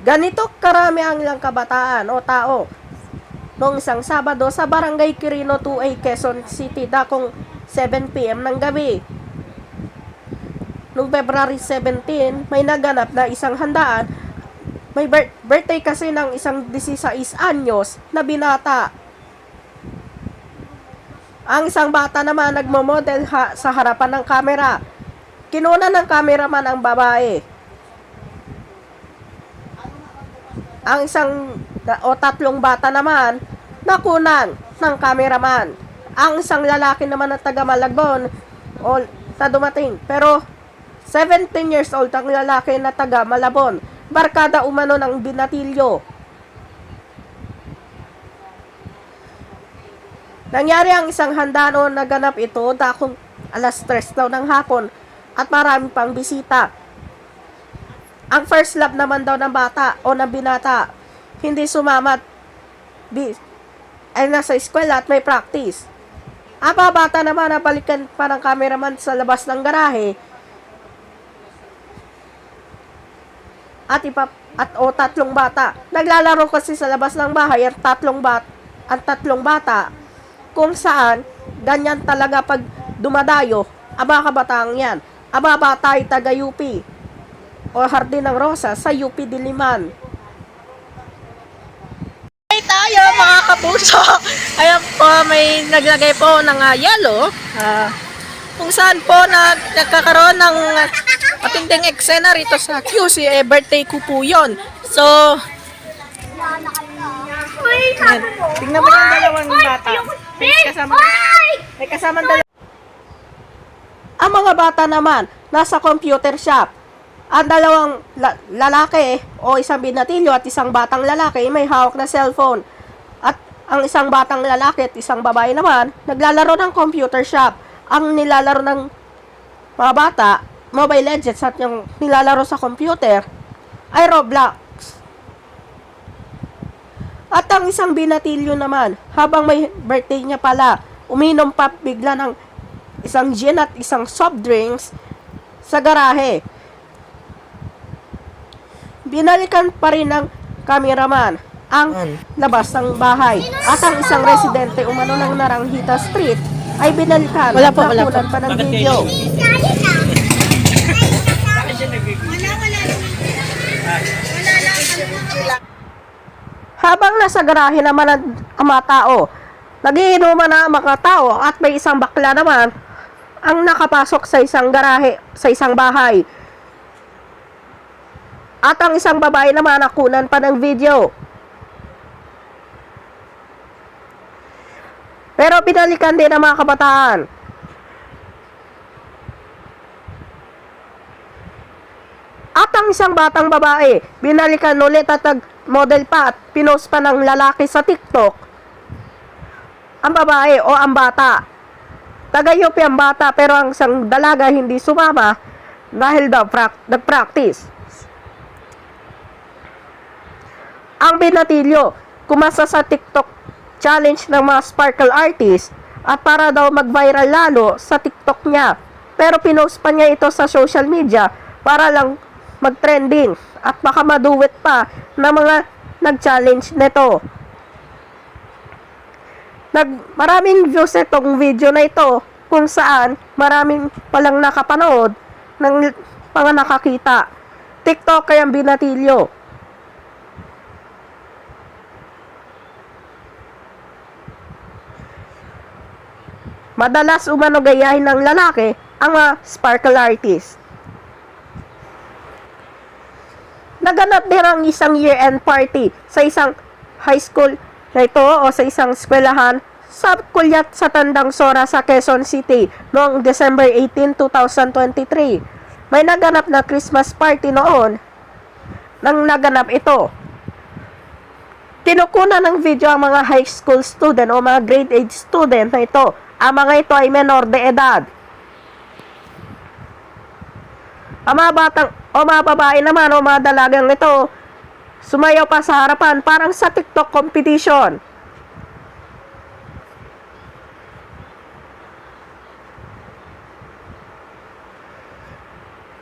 Ganito karami ang ilang kabataan o tao noong isang Sabado sa Barangay Quirino 2A, Quezon City, dakong 7 p.m. ng gabi. Noong February 17, may naganap na isang handaan. May birthday kasi ng isang 16 anyos na binata. Ang isang bata naman nagmo-model sa harapan ng kamera. Kinuna ng cameraman ang babae. Ang tatlong bata naman nakunan ng cameraman. Ang isang lalaki naman na taga Malabon na dumating. Pero 17 years old ang lalaki na taga Malabon. Barkada umano ng binatilyo. Nangyari ang isang handaan naganap ito dakong alas 3 daw ng hapon at marami pang bisita. Ang first love naman daw ng bata o ng binata, hindi sumamat. Ay nasa eskwela at may practice. Ang bata naman nabalikan pa ng cameraman sa labas ng garahe. At tatlong bata. Naglalaro kasi sa labas ng bahay ang tatlong bata kung saan ganyan talaga pag dumadayo ang mga kabataang yan. Ang mga bata ay taga UP o Hardin ng Rosa sa UP Diliman. Ay tayo mga kapuso. Ayan po, may naglagay po ng yellow. Kung saan po nagkakaroon ng matinding eksena rito sa QC, birthday ko po yun. So, ayan. Tingnan mo yung dalawang bata. May kasamang dalawa. Ang mga bata naman, nasa computer shop. Ang dalawang lalaki o isang binatilyo at isang batang lalaki may hawak na cellphone. At ang isang batang lalaki at isang babae naman, naglalaro ng computer shop. Ang nilalaro ng mga bata, Mobile Legends, at yung nilalaro sa computer ay Roblox. At ang isang binatilyo naman, habang may birthday niya pala, uminom pa bigla ng isang gin at isang soft drinks sa garahe. Binalikan pa rin ng cameraman ang labas ng bahay. At ang isang residente umano ng Naranjita Street ay binalikan at nakunan pa ng video. Habang nasa garahe naman ang mga tao, nagiinuman na ang mga tao at may isang bakla naman ang nakapasok sa isang garahe, sa isang bahay. At ang isang babae naman nakunan pa ng video. Pero pinalikan din ng mga kabataan. At ang isang batang babae, binalikan ulit at nag-model pa at pinost pa ng lalaki sa TikTok. Ang babae o ang bata. Taga-UP ang bata pero ang isang dalaga hindi sumama dahil daw nag-practice. Ang binatilyo, kumasa sa TikTok challenge ng mga sparkle artist at para daw mag-viral lalo sa TikTok niya. Pero pinost pa niya ito sa social media para lang mag-trending at baka maduwit pa ng mga nag-challenge nito. Maraming views itong video na ito kung saan maraming palang nakapanood ng mga nakakita. TikTok kaya ang binatilyo. Madalas umano gayahin ng lalaki ang mga sparkle artist. Naganap din ang isang year-end party sa isang high school na ito o sa isang eskwelahan sa Kulyat sa Tandang Sora sa Quezon City noong December 18, 2023. May naganap na Christmas party noon nang naganap ito. Kinukunan ng video ang mga high school student o mga grade 8 student na ito. Ang mga ito ay menor de edad. Ang mga batang o mga babae naman o mga dalagang ito, sumayaw pa sa harapan parang sa TikTok competition.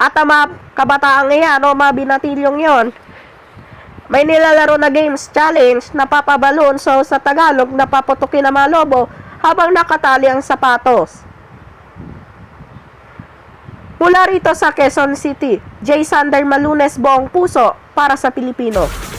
At ang mga kabataang iyan o mga binatilyong yon, May nilalaro na games challenge na papabalon, so sa Tagalog napaputukin ang mga lobo habang nakatali ang sapatos. Mula rito sa Quezon City, J. Sander Malunes, Buong Puso para sa Pilipino.